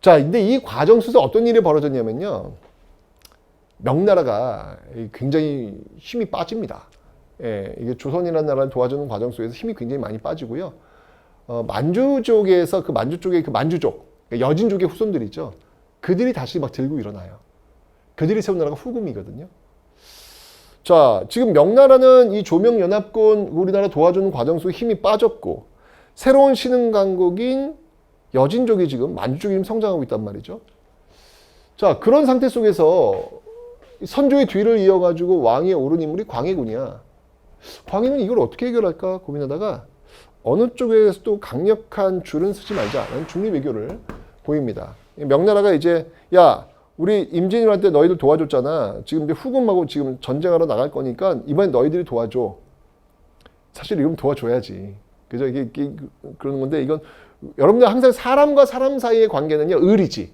자, 근데 이 과정 속에서 어떤 일이 벌어졌냐면요. 명나라가 굉장히 힘이 빠집니다. 예, 이게 조선이라는 나라를 도와주는 과정 속에서 힘이 굉장히 많이 빠지고요. 만주족에서 그 만주 쪽의 그 만주족, 여진족의 후손들이죠. 그들이 다시 막 들고 일어나요. 그들이 세운 나라가 후금이거든요. 자, 지금 명나라는 이 조명연합군 우리나라 도와주는 과정 속에 힘이 빠졌고, 새로운 신흥 강국인 여진족이 지금 만주족이 지금 성장하고 있단 말이죠. 자, 그런 상태 속에서 선조의 뒤를 이어가지고 왕위에 오른 인물이 광해군이야. 광해는 이걸 어떻게 해결할까 고민하다가 어느 쪽에서도 강력한 줄은 서지 말자는 중립외교를 보입니다. 명나라가 이제 야, 우리 임진왜란 때 너희들 도와줬잖아. 지금 이제 후금하고 지금 전쟁하러 나갈 거니까 이번엔 너희들이 도와줘. 사실 이건 도와줘야지. 그죠? 이게 그러는 건데 이건 여러분들 항상 사람과 사람 사이의 관계는요, 을이지.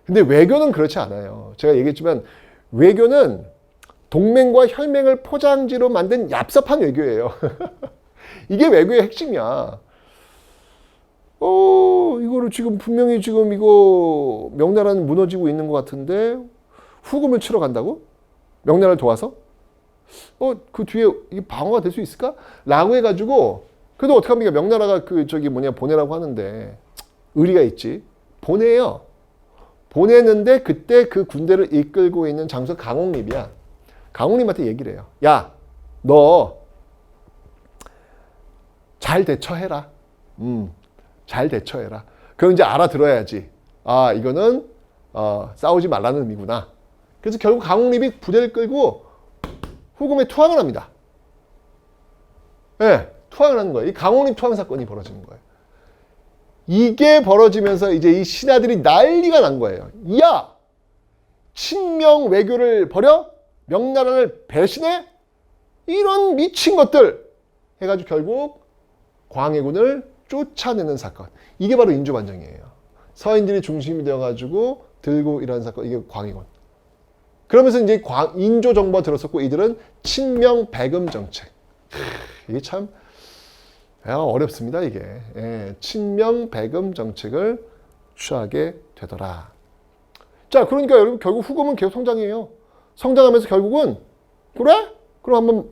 근데 외교는 그렇지 않아요. 제가 얘기했지만 외교는 동맹과 혈맹을 포장지로 만든 얍삽한 외교예요. 이게 외교의 핵심이야. 이거를 지금 분명히 지금 이거 명나라는 무너지고 있는 것 같은데 후금을 치러 간다고? 명나라를 도와서? 그 뒤에 이게 방어가 될 수 있을까? 라고 해가지고 그래도 어떡합니까? 명나라가 보내라고 하는데 의리가 있지. 보내요. 보내는데 그때 그 군대를 이끌고 있는 장수 강홍립이야. 강홍립한테 얘기를 해요. 야, 너 잘 대처해라. 잘 대처해라. 그럼 이제 알아들어야지. 아, 이거는 싸우지 말라는 의미구나. 그래서 결국 강홍립이 부대를 끌고 후금에 투항을 합니다. 네, 투항을 하는 거예요. 이 강홍립 투항 사건이 벌어지는 거예요. 이게 벌어지면서 이제 이 신하들이 난리가 난 거예요. 야! 친명 외교를 벌여? 명나라를 배신해? 이런 미친 것들! 해가지고 결국 광해군을 쫓아내는 사건. 이게 바로 인조반정이에요. 서인들이 중심이 되어가지고 들고 일하는 사건. 이게 광해군. 그러면서 이제 인조 정부가 들었었고 이들은 친명 배금 정책. 이게 참 어렵습니다, 이게. 예, 친명 배금 정책을 취하게 되더라. 자, 그러니까 여러분 결국 후금은 계속 성장해요. 성장하면서 결국은 그래? 그럼 한번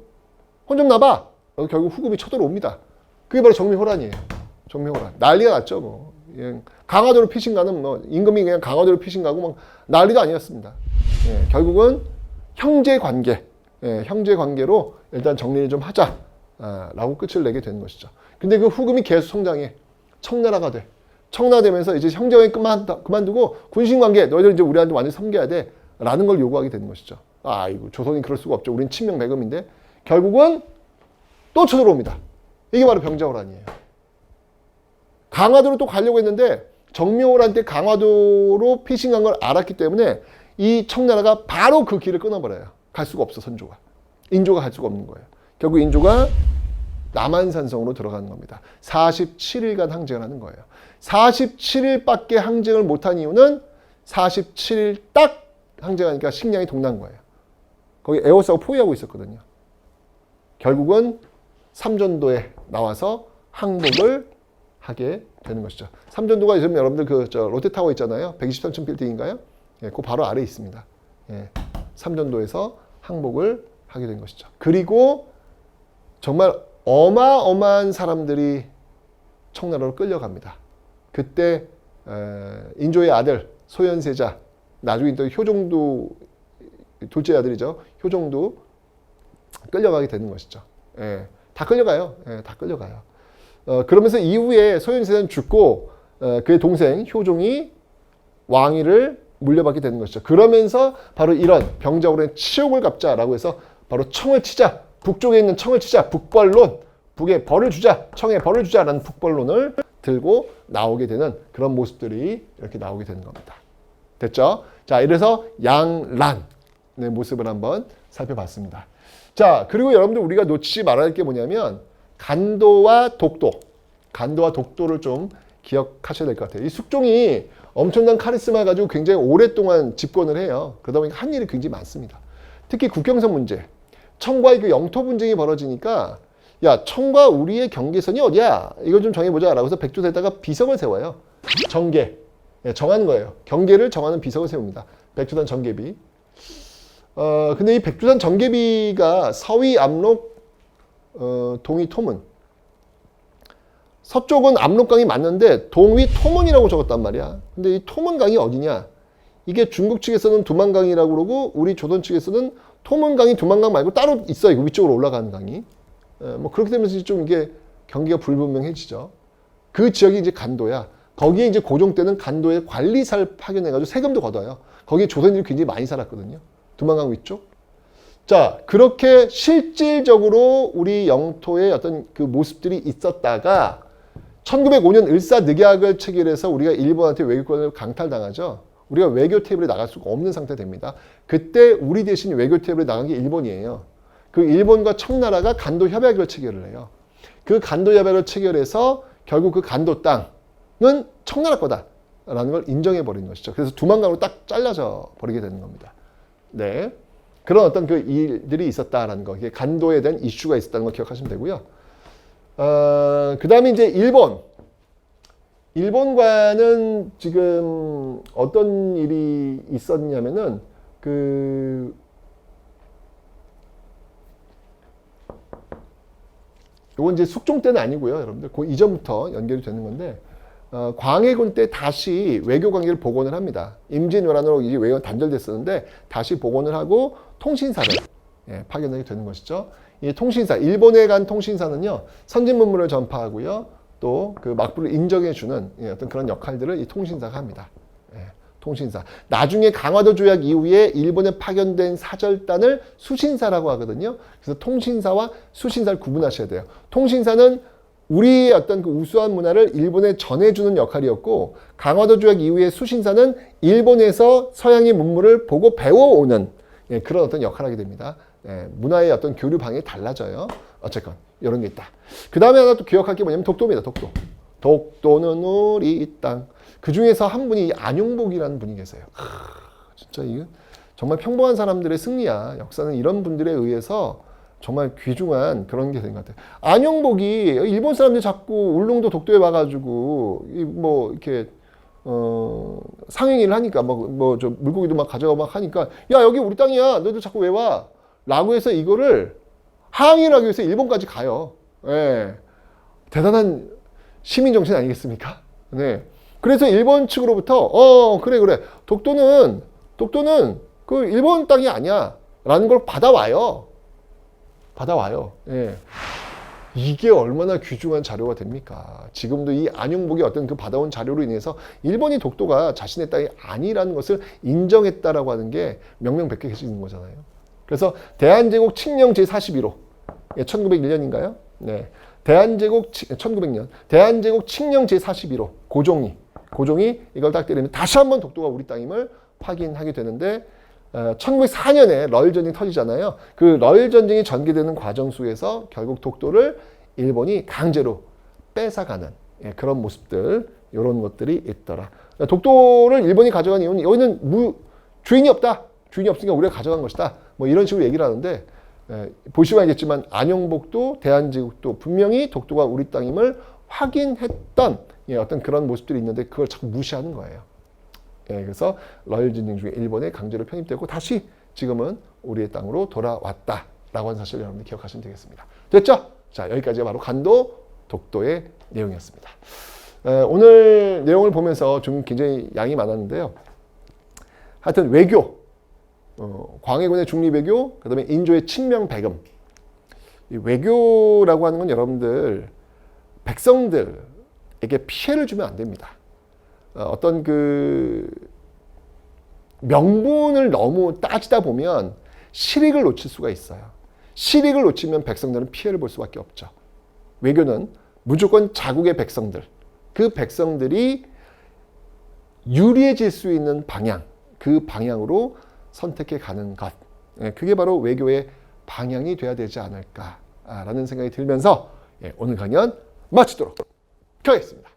혼 좀 나봐. 결국 후금이 쳐들어옵니다. 그게 바로 정미호란이에요. 정미호란. 난리가 났죠, 뭐. 예, 강화도로 피신 가는 임금이 그냥 강화도로 피신 가고 막 난리도 아니었습니다. 예, 결국은 형제 관계, 형제 관계로 일단 정리를 좀 하자. 라고 끝을 내게 되는 것이죠. 근데 그 후금이 계속 성장해. 청나라가 돼. 청나되면서 이제 형제관계 그만두고 군신관계, 너희들 이제 우리한테 완전히 섬겨야 돼. 라는 걸 요구하게 되는 것이죠. 이거 조선이 그럴 수가 없죠. 우린 친명 배금인데. 결국은 또 쳐들어옵니다. 이게 바로 병자호란이에요. 강화도로 또 가려고 했는데 정묘호란 때 강화도로 피신한 걸 알았기 때문에 이 청나라가 바로 그 길을 끊어버려요. 갈 수가 없어, 선조가. 인조가 갈 수가 없는 거예요. 결국 인조가 남한산성으로 들어가는 겁니다. 47일간 항쟁을 하는 거예요. 47일밖에 항쟁을 못한 이유는 47일 딱 항쟁하니까 식량이 동난 거예요. 거기 에워싸고 포위하고 있었거든요. 결국은 삼전도에 나와서 항복을 하게 되는 것이죠. 삼전도가 요즘 여러분들 롯데타워 있잖아요. 123층 빌딩인가요? 예, 그 바로 아래에 있습니다. 예, 삼전도에서 항복을 하게 된 것이죠. 그리고 정말 어마어마한 사람들이 청나라로 끌려갑니다. 그때 인조의 아들 소현세자, 나중에 또 효종도 둘째 아들이죠. 효종도 끌려가게 되는 것이죠. 예, 다 끌려가요. 예, 다 끌려가요. 그러면서 이후에 소현세자는 죽고 그의 동생 효종이 왕위를 물려받게 되는 것이죠. 그러면서 바로 이런 병자호란의 치욕을 갚자라고 해서 바로 청을 치자. 북쪽에 있는 청을 치자. 북벌론. 북에 벌을 주자. 청에 벌을 주자라는 북벌론을 들고 나오게 되는 그런 모습들이 이렇게 나오게 되는 겁니다. 됐죠? 자, 이래서 양란의 모습을 한번 살펴봤습니다. 자, 그리고 여러분들 우리가 놓치지 말아야 할 게 뭐냐면 간도와 독도. 간도와 독도를 좀 기억하셔야 될 것 같아요. 이 숙종이 엄청난 카리스마 가지고 굉장히 오랫동안 집권을 해요. 그러다 보니까 한 일이 굉장히 많습니다. 특히 국경선 문제. 청과의 그 영토 분쟁이 벌어지니까 야, 청과 우리의 경계선이 어디야? 이걸 좀 정해보자. 라고 해서 백두대다가 비석을 세워요. 정계. 예, 정하는 거예요. 경계를 정하는 비석을 세웁니다. 백두산 정계비. 근데 이 백두산 정계비가 서위, 압록, 동위, 토문. 서쪽은 압록강이 맞는데 동위 토문이라고 적었단 말이야. 근데 이 토문강이 어디냐? 이게 중국 측에서는 두만강이라고 그러고 우리 조선 측에서는 토문강이 두만강 말고 따로 있어요. 이거 위쪽으로 올라가는 강이. 뭐 그렇게 되면서 좀 이게 경계가 불분명해지죠. 그 지역이 이제 간도야. 거기에 이제 고종 때는 간도에 관리사를 파견해가지고 세금도 걷어요. 거기에 조선인들이 굉장히 많이 살았거든요. 두만강 위쪽. 자, 그렇게 실질적으로 우리 영토에 어떤 그 모습들이 있었다가 1905년 을사늑약을 체결해서 우리가 일본한테 외교권을 강탈당하죠. 우리가 외교 테이블에 나갈 수가 없는 상태 됩니다. 그때 우리 대신 외교 테이블에 나간 게 일본이에요. 그 일본과 청나라가 간도 협약을 체결을 해요. 그 간도 협약을 체결해서 결국 그 간도 땅은 청나라 거다라는 걸 인정해 버린 것이죠. 그래서 두만강으로 딱 잘라져 버리게 되는 겁니다. 네, 그런 어떤 그 일들이 있었다라는 거, 이게 간도에 대한 이슈가 있었다는 걸 기억하시면 되고요. 그 다음에 이제 일본과는 지금 어떤 일이 있었냐면은 요건 이제 숙종 때는 아니고요, 여러분들. 그 이전부터 연결이 되는 건데, 광해군 때 다시 외교 관계를 복원을 합니다. 임진왜란으로 이제 외교가 단절됐었는데 다시 복원을 하고 통신사를 파견하게 되는 것이죠. 이 통신사, 일본에 간 통신사는요, 선진 문물을 전파하고요, 또 그 막부를 인정해주는 어떤 그런 역할들을 이 통신사가 합니다. 통신사. 나중에 강화도 조약 이후에 일본에 파견된 사절단을 수신사라고 하거든요. 그래서 통신사와 수신사를 구분하셔야 돼요. 통신사는 우리의 어떤 그 우수한 문화를 일본에 전해주는 역할이었고, 강화도 조약 이후에 수신사는 일본에서 서양의 문물을 보고 배워오는 그런 어떤 역할을 하게 됩니다. 문화의 어떤 교류 방향이 달라져요. 어쨌건 이런 게 있다. 그 다음에 하나 또 기억할 게 뭐냐면 독도입니다. 독도. 독도는 우리 땅. 그 중에서 한 분이 안용복이라는 분이 계세요. 진짜 이건 정말 평범한 사람들의 승리야. 역사는 이런 분들에 의해서 정말 귀중한 그런 게 된 것 같아요. 안용복이 일본 사람들이 자꾸 울릉도 독도에 와가지고 뭐 이렇게 상행위를 하니까 저 물고기도 막 가져가고 막 하니까, 야, 여기 우리 땅이야, 너희들 자꾸 왜 와? 라고 해서 이거를 항의를 하기 위해서 일본까지 가요. 예. 대단한 시민 정신 아니겠습니까? 네. 그래서 일본 측으로부터 그래 독도는 그 일본 땅이 아니야 라는 걸 받아와요. 예. 이게 얼마나 귀중한 자료가 됩니까? 지금도 이 안용복이 어떤 그 받아온 자료로 인해서 일본이 독도가 자신의 땅이 아니라는 것을 인정했다라고 하는 게 명명백백해지는 거잖아요. 그래서 대한제국 칙령 제41호, 1901년인가요? 네. 1900년 대한제국 칙령 제41호 고종이 이걸 딱 때리면 다시 한번 독도가 우리 땅임을 확인하게 되는데, 1904년에 러일 전쟁이 터지잖아요. 그 러일 전쟁이 전개되는 과정 속에서 결국 독도를 일본이 강제로 뺏어가는 그런 모습들, 이런 것들이 있더라. 독도를 일본이 가져간 이유는 여기는 주인이 없다. 주인이 없으니까 우리가 가져간 것이다. 뭐 이런 식으로 얘기를 하는데, 보시면 알겠지만 안용복도 대한제국도 분명히 독도가 우리 땅임을 확인했던 어떤 그런 모습들이 있는데 그걸 자꾸 무시하는 거예요. 그래서 러일 전쟁 중에 일본에 강제로 편입되고 다시 지금은 우리의 땅으로 돌아왔다라고 하는 사실을 여러분들 기억하시면 되겠습니다. 됐죠? 자, 여기까지가 바로 간도, 독도의 내용이었습니다. 오늘 내용을 보면서 좀 굉장히 양이 많았는데요. 하여튼 외교, 광해군의 중립외교, 그 다음에 인조의 친명배금. 이 외교라고 하는 건 여러분들 백성들에게 피해를 주면 안 됩니다. 어떤 그 명분을 너무 따지다 보면 실익을 놓칠 수가 있어요. 실익을 놓치면 백성들은 피해를 볼 수밖에 없죠. 외교는 무조건 자국의 백성들, 그 백성들이 유리해질 수 있는 방향, 그 방향으로 선택해 가는 것, 그게 바로 외교의 방향이 돼야 되지 않을까라는 생각이 들면서 오늘 강연 마치도록 하겠습니다.